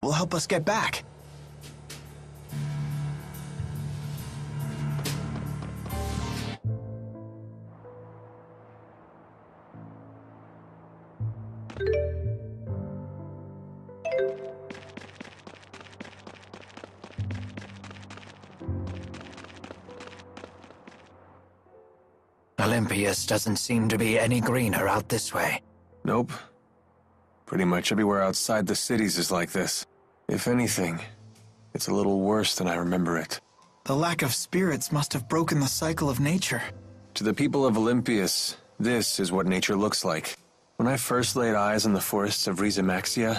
will help us get back. Olympius doesn't seem to be any greener out this way. Nope. Pretty much everywhere outside the cities is like this. If anything, it's a little worse than I remember it. The lack of spirits must have broken the cycle of nature. To the people of Olympius, this is what nature looks like. When I first laid eyes on the forests of Rizamaxia,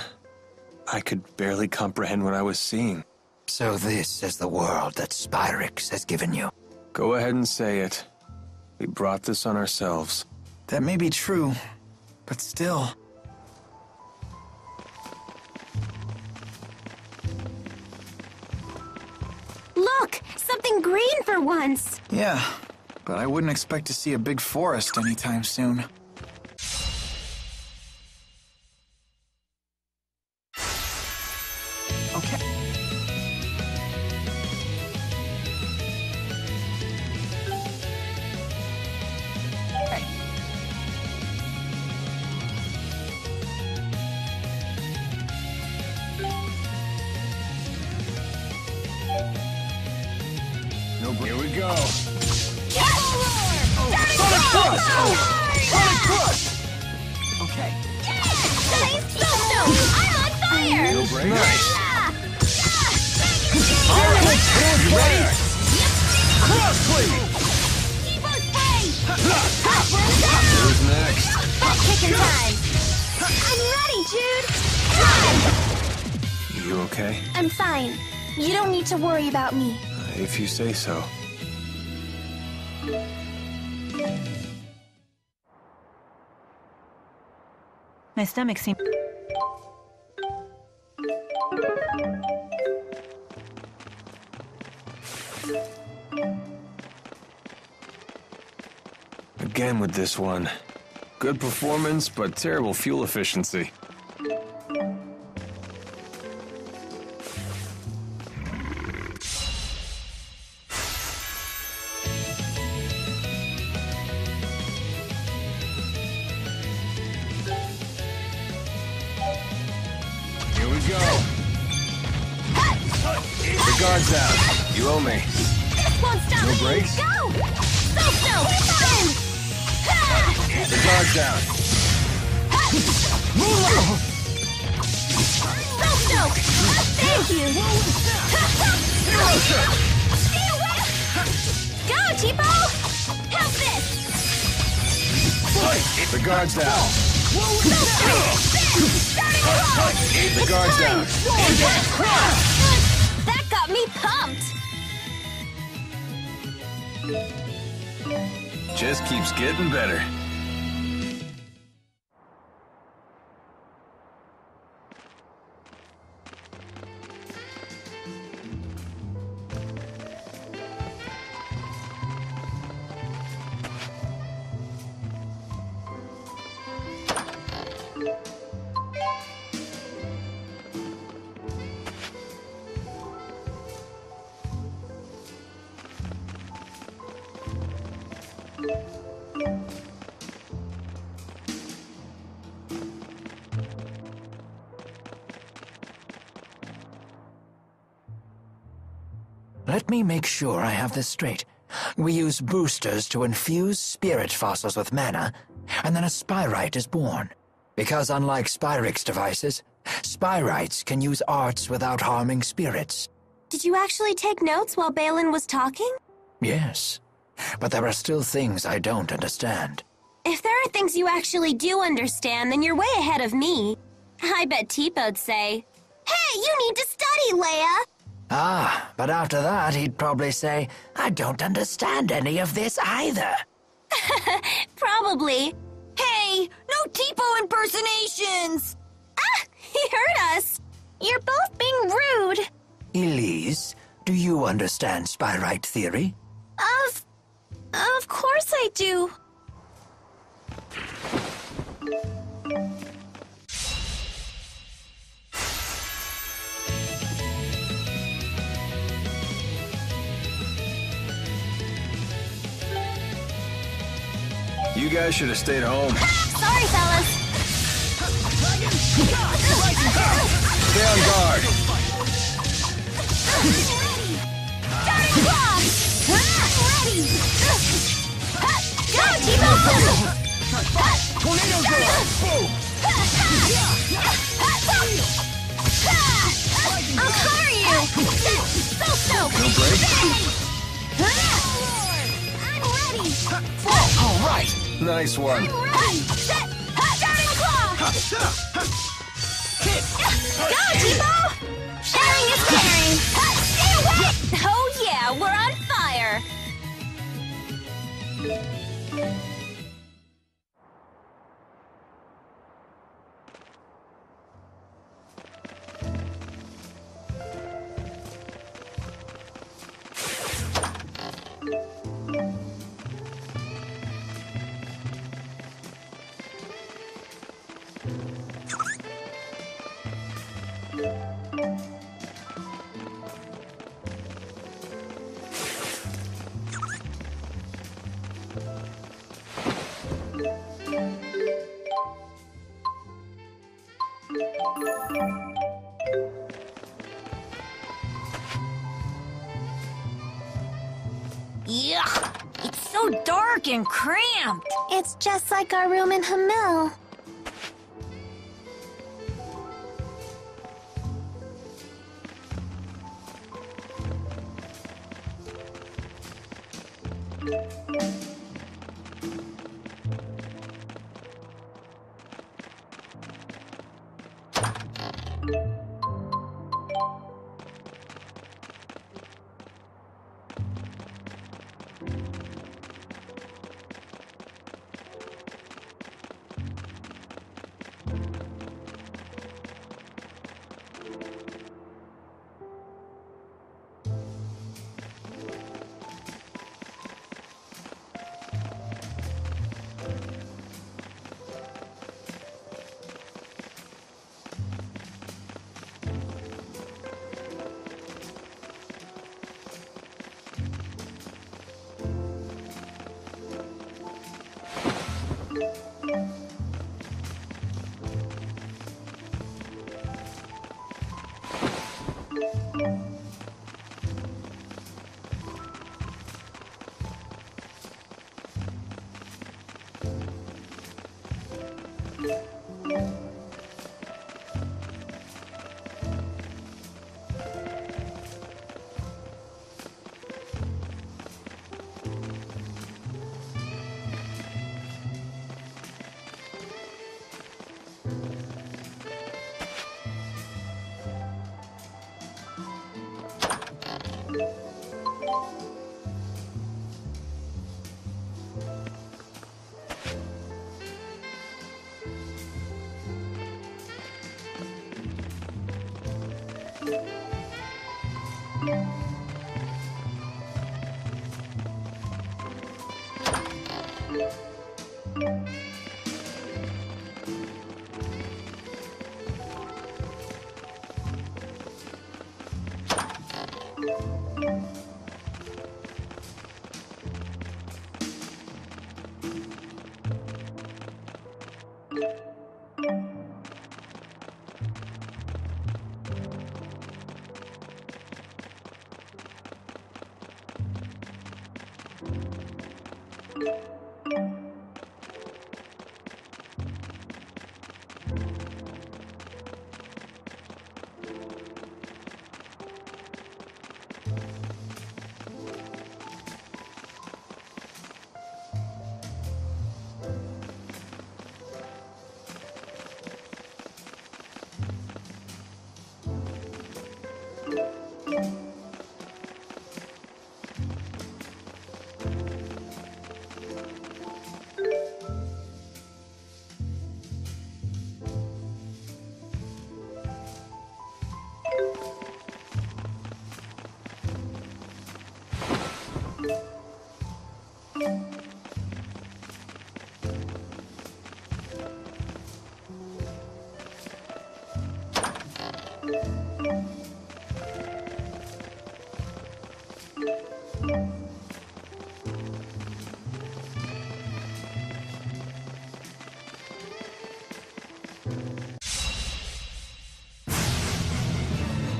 I could barely comprehend what I was seeing. So this is the world that Spyrix has given you. Go ahead and say it. We brought this on ourselves. That may be true, but still. Look! Something green for once! Yeah, but I wouldn't expect to see a big forest anytime soon. Okay. Here we go. Sonic Crush! Sonic Crush! Okay. I'm on fire! No break. Nice. You ready? Cross Blade! Who's next? Butt kicking time! I'm ready, Jude! You okay? I'm fine. You don't need to worry about me. If you say so. My stomach seems... Again with this one. Good performance, but terrible fuel efficiency. Here we go. The guard's out. You owe me. This won't stop No me! brakes? Go! So, fun! The guard's out. So, thank you! Stay away! Go, Tipo! Help this! The guard's out. Starting The guard's out. That got me pumped! Just keeps getting better. Let me make sure I have this straight. We use boosters to infuse spirit fossils with mana, and then a Spyrite is born. Because unlike Spyrix devices, Spyrites can use arts without harming spirits. Did you actually take notes while Balin was talking? Yes, but there are still things I don't understand. If there are things you actually do understand, then you're way ahead of me. I bet Teepo'd say, "Hey, you need to study, Leia!" Ah, but after that he'd probably say, I don't understand any of this either. Probably. Hey, no Teepo impersonations! Ah, he heard us! You're both being rude. Elise, do you understand Spyrite theory? Of course I do. You guys should have stayed home. Sorry, fellas. Stay on guard. Starting claw! Ready! Go, T-Bone! Tornado girl! I'll cover you! So stoked! No break? I'm ready! All right. Nice one. Ready! Set! Starting claw! Go, T-Bone! Sharing is caring! Stay away! Oh yeah, we're on fire! Yuck! It's so dark and cramped. It's just like our room in Hamil.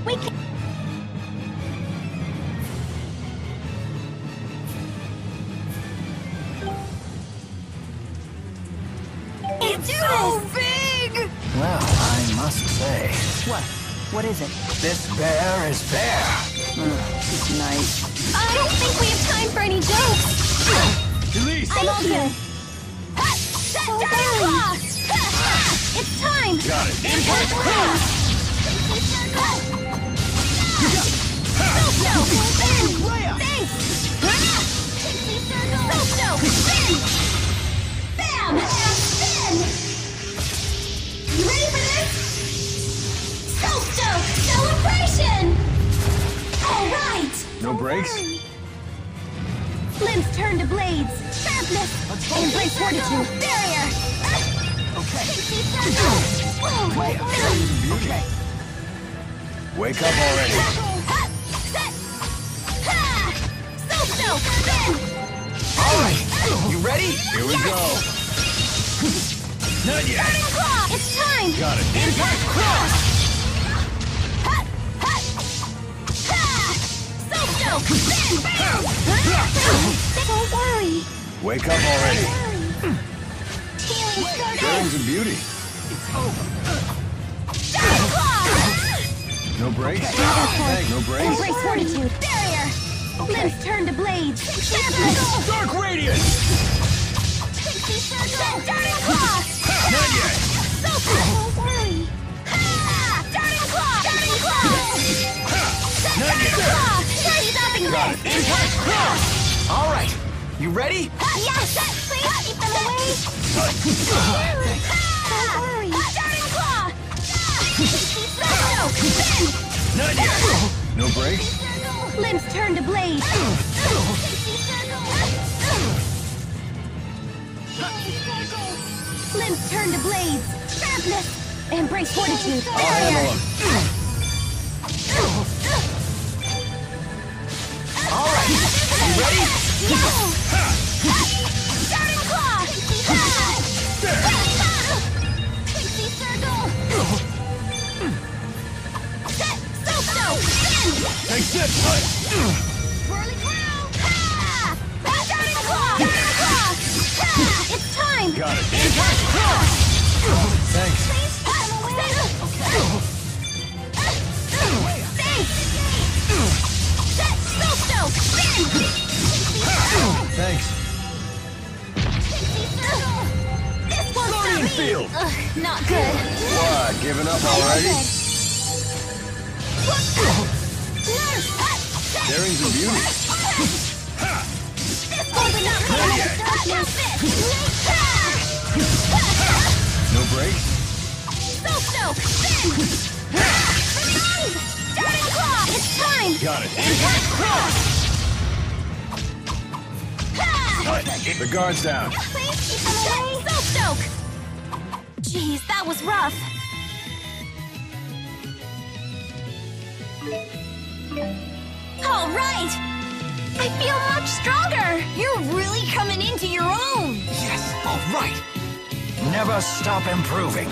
We can... It's so big! Well, I must say, What? What is it? this bear is fair. Nice. I don't think we have time for any jokes. I'm all good. Set down claw! It's time! Got it. Impact claw! So-so! Spin! Thanks! So-so! Spin! Bam! Spin! You ready for this? So-so! Celebration! All right! No breaks? Limbs turn to blades. Sharpness. Embrace fortitude. Barrier. Okay. Okay. Wake up already. Set. Ha! So-so. Spin. All right, you ready? Here we go. Not yet. Starting claw. It's time. Got it. Impact claw. Ha! Ha! Ha! So-so. Spin. Don't worry. Wake up already. Healing circle. Bearings of beauty. Starting claw. No breaks? Thanks. No breaks? Embrace fortitude. Barrier. Limbs turn to blades. Sharpness. Dark radius! Starting claw. Not yet. Don't worry. Ha! Starting claw. Starting claw. Not yet. Claw. Try stopping Got this. it. Impact claw! All right, you ready? Yes. Please keep them away. Don't worry. Starting claw. Spin. Not yet. No breaks? Limbs turn to blades. Limbs turn to blades. Sharpness. Embrace fortitude. I'll handle them. All right, you ready? Starting claw. Pixie circle. Set. So-so. Spin. Take this. Swirly crown. Ha! Starting claw. Starting claw. Ha! It's time. Got it. Impact claw. Thanks. Please put them away. Thanks. Set. So-so. Spin. Thanks. This one's Guardian not me. field. Not good. What, giving up already? Nurse. Bearings of beauty. This one's not me. Your fist. No breaks? So-so. Spin. Starting claw. It's time. Got it. Impact claw. The guard's down. Please keep them away. So-stoke. Jeez, that was rough. All right. I feel much stronger. You're really coming into your own. Yes, all right. Never stop improving.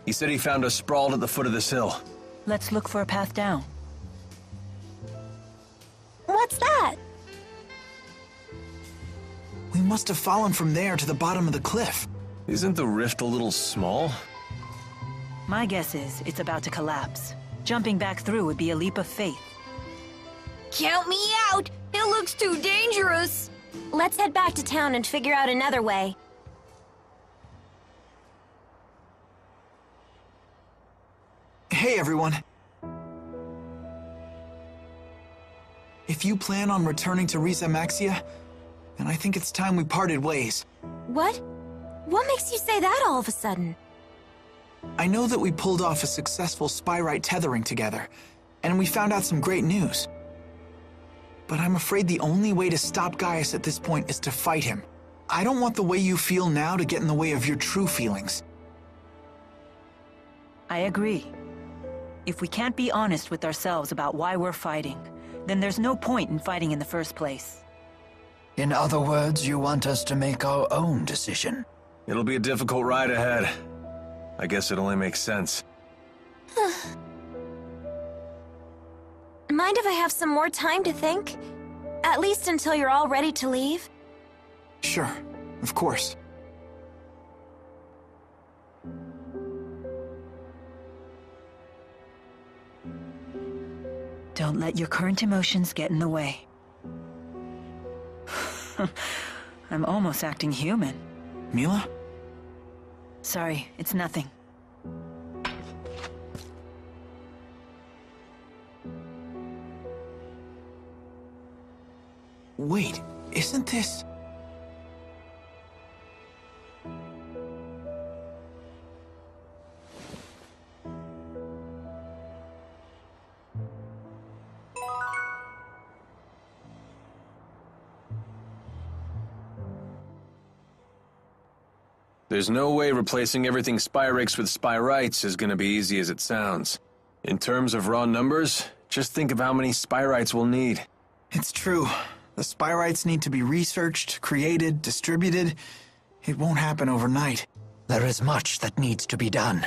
He said he found us sprawled at the foot of this hill. Let's look for a path down. What's that? We must have fallen from there to the bottom of the cliff. Isn't the rift a little small? My guess is it's about to collapse. Jumping back through would be a leap of faith. Count me out! It looks too dangerous! Let's head back to town and figure out another way. Hey, everyone. If you plan on returning to Xillia, then I think it's time we parted ways. What? What makes you say that all of a sudden? I know that we pulled off a successful spyrite tethering together, and we found out some great news. But I'm afraid the only way to stop Gaius at this point is to fight him. I don't want the way you feel now to get in the way of your true feelings. I agree. If we can't be honest with ourselves about why we're fighting, then there's no point in fighting in the first place. In other words, you want us to make our own decision. It'll be a difficult ride ahead. I guess it only makes sense. Mind if I have some more time to think? At least until you're all ready to leave? Sure, of course. Don't let your current emotions get in the way. I'm almost acting human. Mila? Sorry, it's nothing. Wait, isn't this... There's no way replacing everything Spyrix with Spyrites is gonna be easy as it sounds. In terms of raw numbers, just think of how many Spyrites we'll need. It's true. The Spyrites need to be researched, created, distributed. It won't happen overnight. There is much that needs to be done.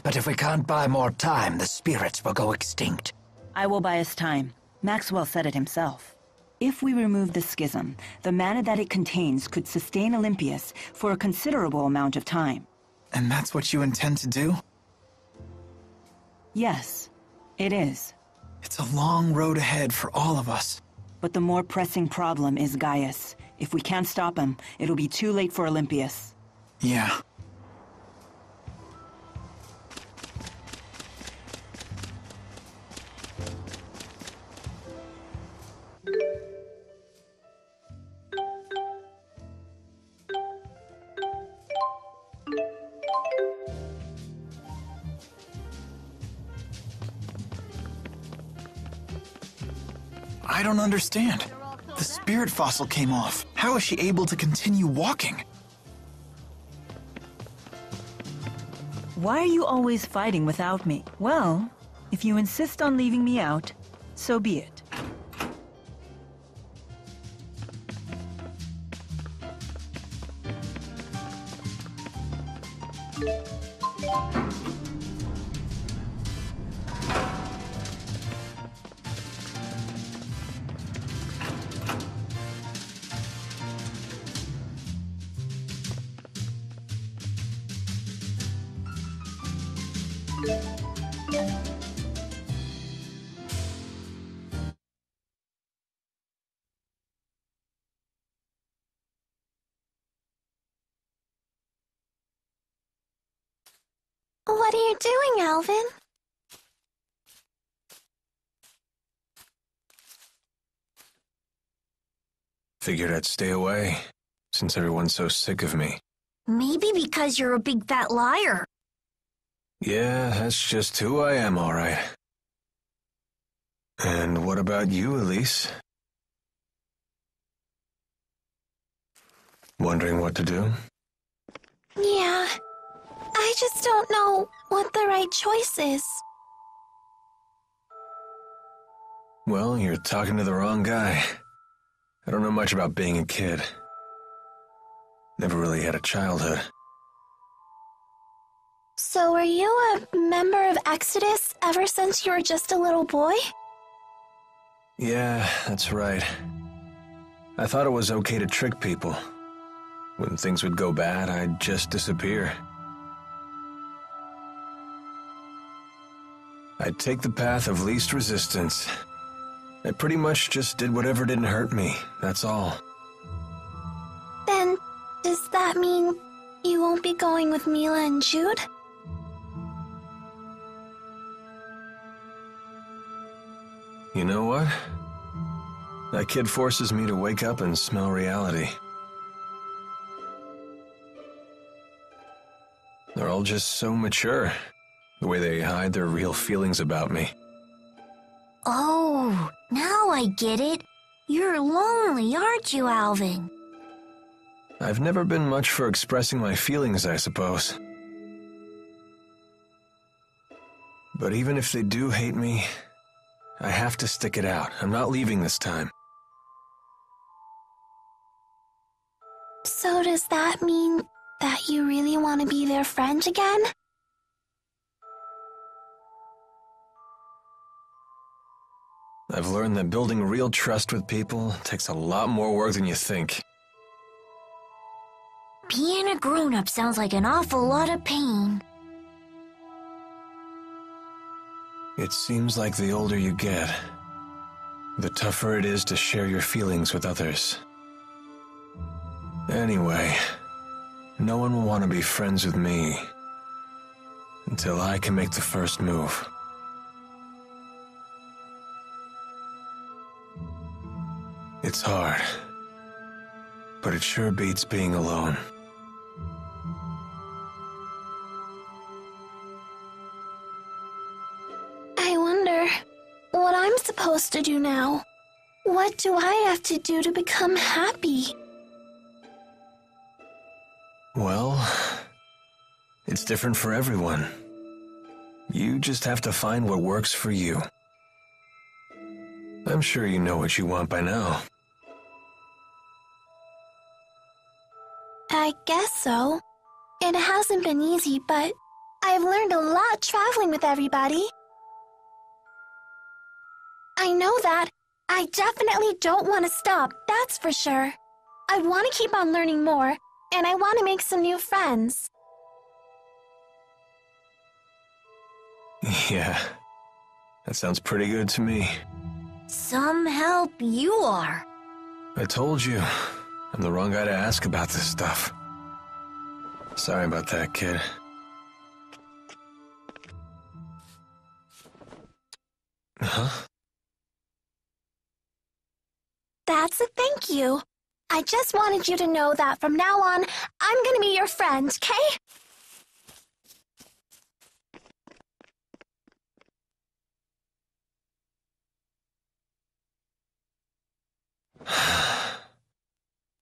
But if we can't buy more time, the spirits will go extinct. I will buy us time. Maxwell said it himself. If we remove the schism, the mana that it contains could sustain Olympius for a considerable amount of time. And that's what you intend to do? Yes, it is. It's a long road ahead for all of us. But the more pressing problem is Gaius. If we can't stop him, it'll be too late for Olympius. Yeah. I don't understand. The spirit fossil came off. How is she able to continue walking? Why are you always fighting without me? Well, if you insist on leaving me out, so be it. What are you doing, Alvin? Figured I'd stay away, since everyone's so sick of me. Maybe because you're a big fat liar. Yeah, that's just who I am, all right. And what about you, Elise? Wondering what to do? Yeah. I just don't know what the right choice is. Well, you're talking to the wrong guy. I don't know much about being a kid. Never really had a childhood. So were you a member of Exodus ever since you were just a little boy? Yeah, that's right. I thought it was okay to trick people. When things would go bad, I'd just disappear. I'd take the path of least resistance. I pretty much just did whatever didn't hurt me, that's all. Then, does that mean you won't be going with Mila and Jude? You know what? That kid forces me to wake up and smell reality. They're all just so mature, the way they hide their real feelings about me. Oh, now I get it. You're lonely, aren't you, Alvin? I've never been much for expressing my feelings, I suppose. But even if they do hate me, I have to stick it out. I'm not leaving this time. So does that mean that you really want to be their friend again? I've learned that building real trust with people takes a lot more work than you think. Being a grown-up sounds like an awful lot of pain. It seems like the older you get, the tougher it is to share your feelings with others. Anyway, no one will want to be friends with me until I can make the first move. It's hard, but it sure beats being alone. I wonder what I'm supposed to do now. What do I have to do to become happy? Well, it's different for everyone. You just have to find what works for you. I'm sure you know what you want by now. I guess so. It hasn't been easy, but I've learned a lot traveling with everybody. I know that. I definitely don't want to stop, that's for sure. I want to keep on learning more, and I want to make some new friends. Yeah, that sounds pretty good to me. Some help you are. I told you, I'm the wrong guy to ask about this stuff. Sorry about that, kid. Huh? That's a thank you. I just wanted you to know that from now on, I'm gonna be your friend, okay?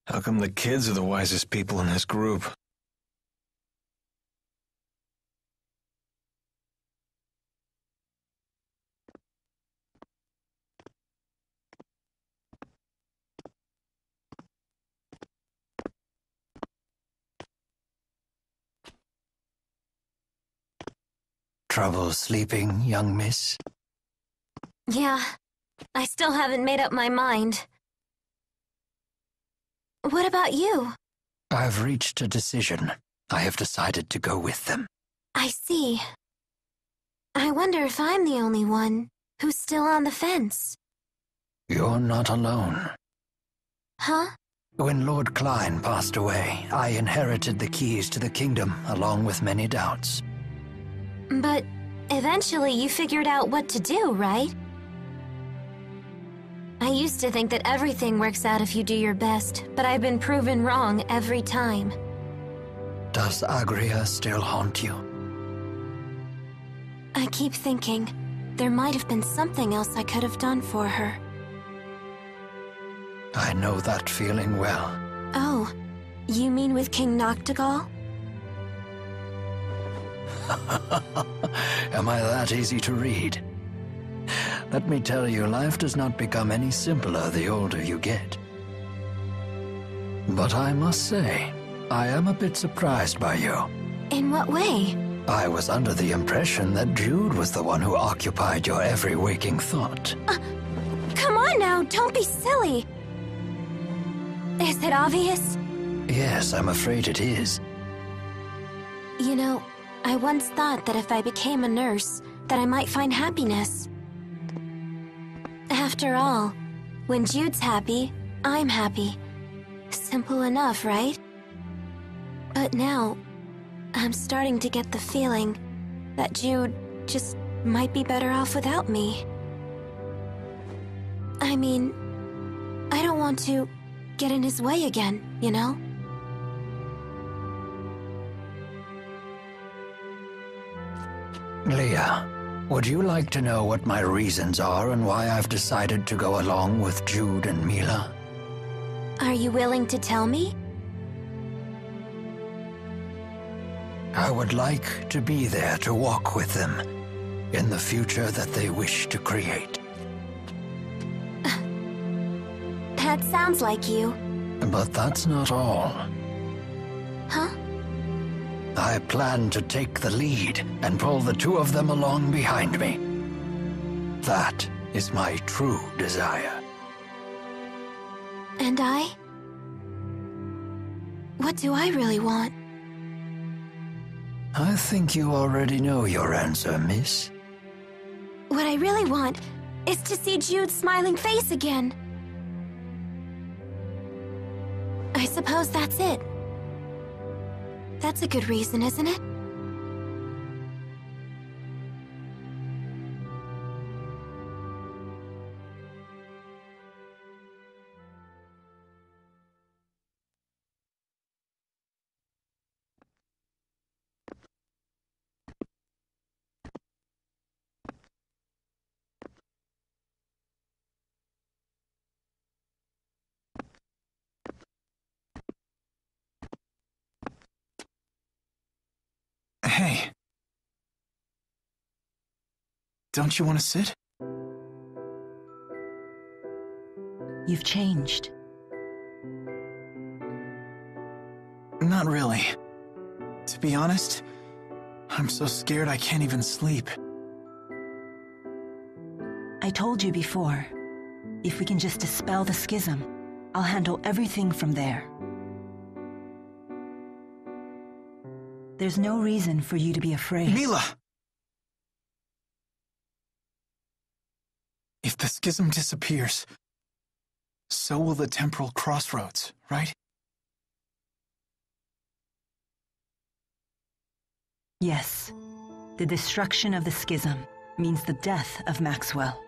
How come the kids are the wisest people in this group? Trouble sleeping, young miss? Yeah, I still haven't made up my mind. What about you? I've reached a decision. I have decided to go with them. I see. I wonder if I'm the only one who's still on the fence. You're not alone. Huh? When Lord Klein passed away, I inherited the keys to the kingdom along with many doubts. But eventually you figured out what to do, right? I used to think that everything works out if you do your best, but I've been proven wrong every time. Does Agria still haunt you? I keep thinking there might have been something else I could have done for her. I know that feeling well. Oh, you mean with King Noctigal? Am I that easy to read? Let me tell you, life does not become any simpler the older you get. But I must say, I am a bit surprised by you. In what way? I was under the impression that Jude was the one who occupied your every waking thought. Come on now, don't be silly. Is it obvious? Yes, I'm afraid it is. You know, I once thought that if I became a nurse, that I might find happiness. After all, when Jude's happy, I'm happy. Simple enough, right? But now, I'm starting to get the feeling that Jude just might be better off without me. I mean, I don't want to get in his way again, you know? Leah, would you like to know what my reasons are and why I've decided to go along with Jude and Mila? Are you willing to tell me? I would like to be there to walk with them in the future that they wish to create. That sounds like you. But that's not all. Huh? I plan to take the lead and pull the two of them along behind me. That is my true desire. And I? What do I really want? I think you already know your answer, miss. What I really want is to see Jude's smiling face again. I suppose that's it. That's a good reason, isn't it? Hey. Don't you want to sit? You've changed. Not really. To be honest, I'm so scared I can't even sleep. I told you before, if we can just dispel the schism, I'll handle everything from there. There's no reason for you to be afraid. Mila! If the schism disappears, so will the temporal crossroads, right? Yes. The destruction of the schism means the death of Maxwell.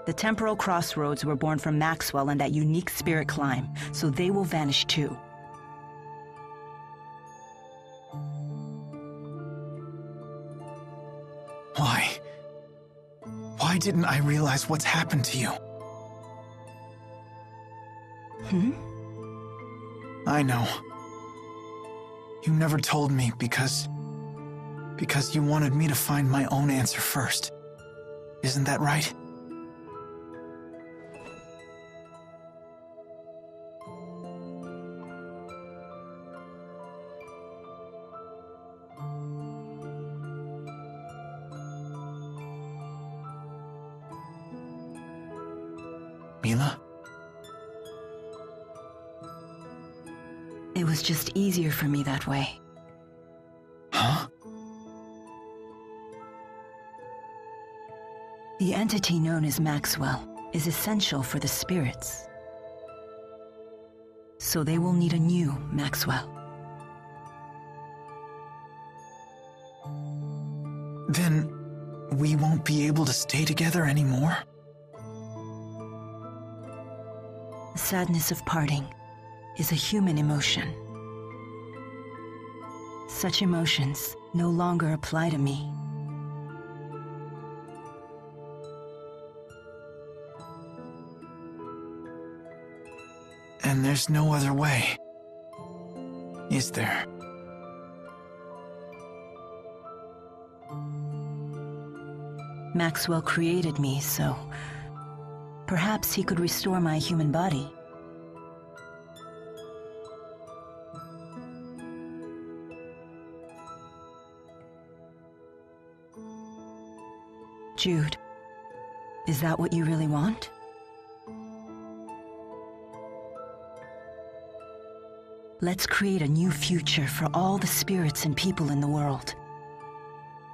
The temporal crossroads were born from Maxwell and that unique spirit climb, so they will vanish too. Why? Why didn't I realize what's happened to you? I know. You never told me because you wanted me to find my own answer first. Isn't that right? Mila? It was just easier for me that way. Huh? The entity known as Maxwell is essential for the spirits. So they will need a new Maxwell. Then we won't be able to stay together anymore? The sadness of parting is a human emotion. Such emotions no longer apply to me. And there's no other way, is there? Maxwell created me, so perhaps he could restore my human body. Jude, is that what you really want? Let's create a new future for all the spirits and people in the world.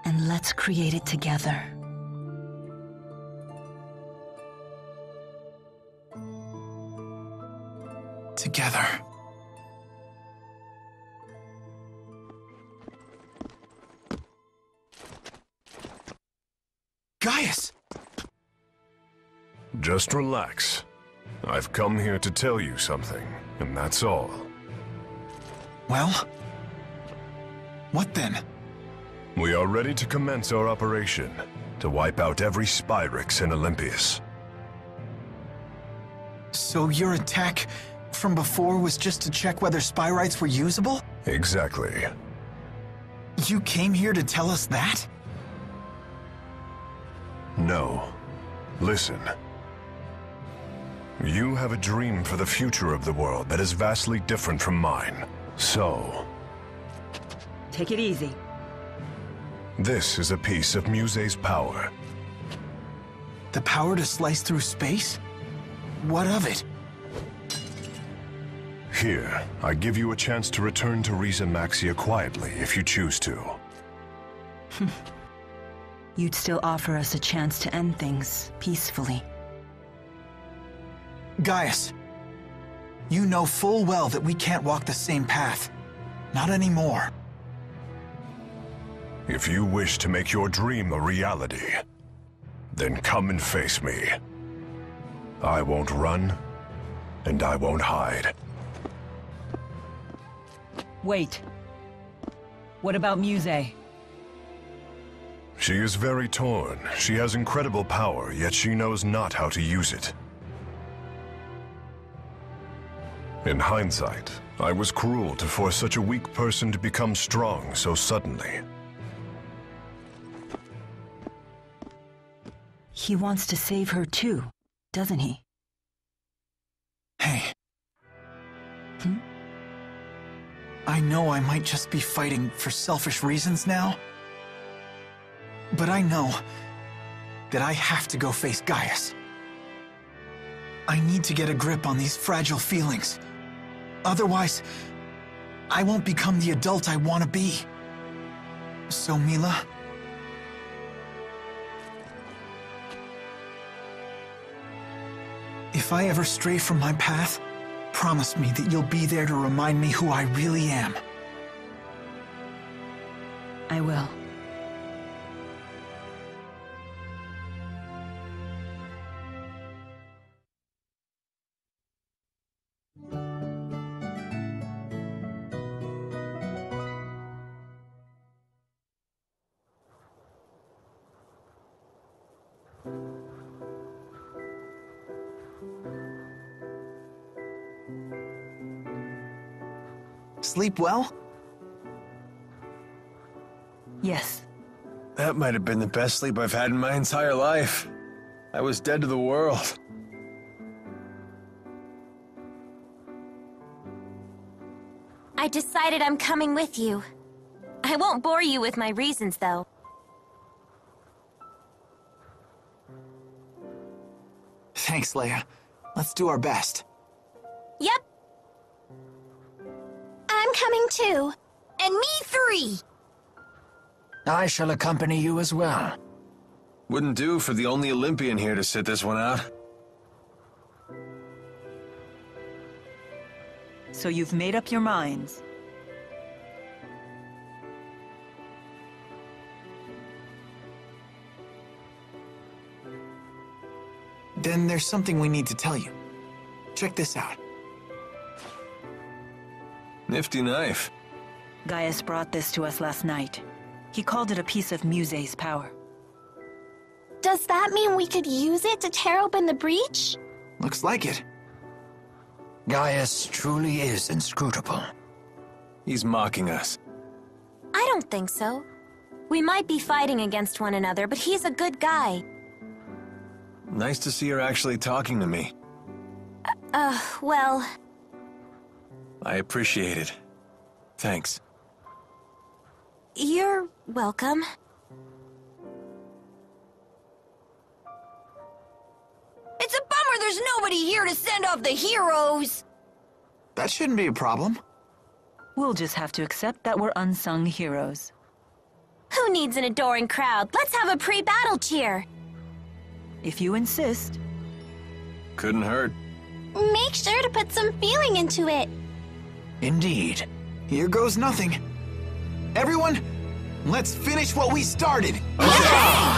And let's create it together. Together. Gaius! Just relax. I've come here to tell you something, and that's all. Well? What then? We are ready to commence our operation, to wipe out every Spyrix in Olympias. So your attack from before was just to check whether Spyrites were usable? Exactly. You came here to tell us that? No. Listen. You have a dream for the future of the world that is vastly different from mine. So... Take it easy. this is a piece of Muse's power. The power to slice through space? What of it? Here, I give you a chance to return to Xillia quietly if you choose to. You'd still offer us a chance to end things peacefully. Gaius, you know full well that we can't walk the same path. Not anymore. If you wish to make your dream a reality, then come and face me. I won't run, and I won't hide. Wait. What about Muse? She is very torn. She has incredible power, yet she knows not how to use it. In hindsight, I was cruel to force such a weak person to become strong so suddenly. He wants to save her too, doesn't he? Hey. I know I might just be fighting for selfish reasons now, but I know that I have to go face Gaius. I need to get a grip on these fragile feelings. Otherwise, I won't become the adult I want to be. So, Mila? If I ever stray from my path, promise me that you'll be there to remind me who I really am. I will. Sleep well? Yes. That might have been the best sleep I've had in my entire life. I was dead to the world. I decided I'm coming with you. I won't bore you with my reasons, though. Thanks, Leia. Let's do our best. Yep. I'm coming too. And me 3. I shall accompany you as well. Wouldn't do for the only Olympian here to sit this one out. So you've made up your minds. Then there's something we need to tell you. Check this out. Nifty knife. Gaius brought this to us last night. He called it a piece of Muse's power. Does that mean we could use it to tear open the breach? Looks like it. Gaius truly is inscrutable. He's mocking us. I don't think so. We might be fighting against one another, but he's a good guy. Nice to see her actually talking to me. Well... I appreciate it. Thanks. You're welcome. there's nobody here to send off the heroes. That shouldn't be a problem. We'll just have to accept that we're unsung heroes. Who needs an adoring crowd? Let's have a pre-battle cheer. If you insist. Couldn't hurt. Make sure to put some feeling into it. Indeed. Here goes nothing. Everyone, let's finish what we started. Okay.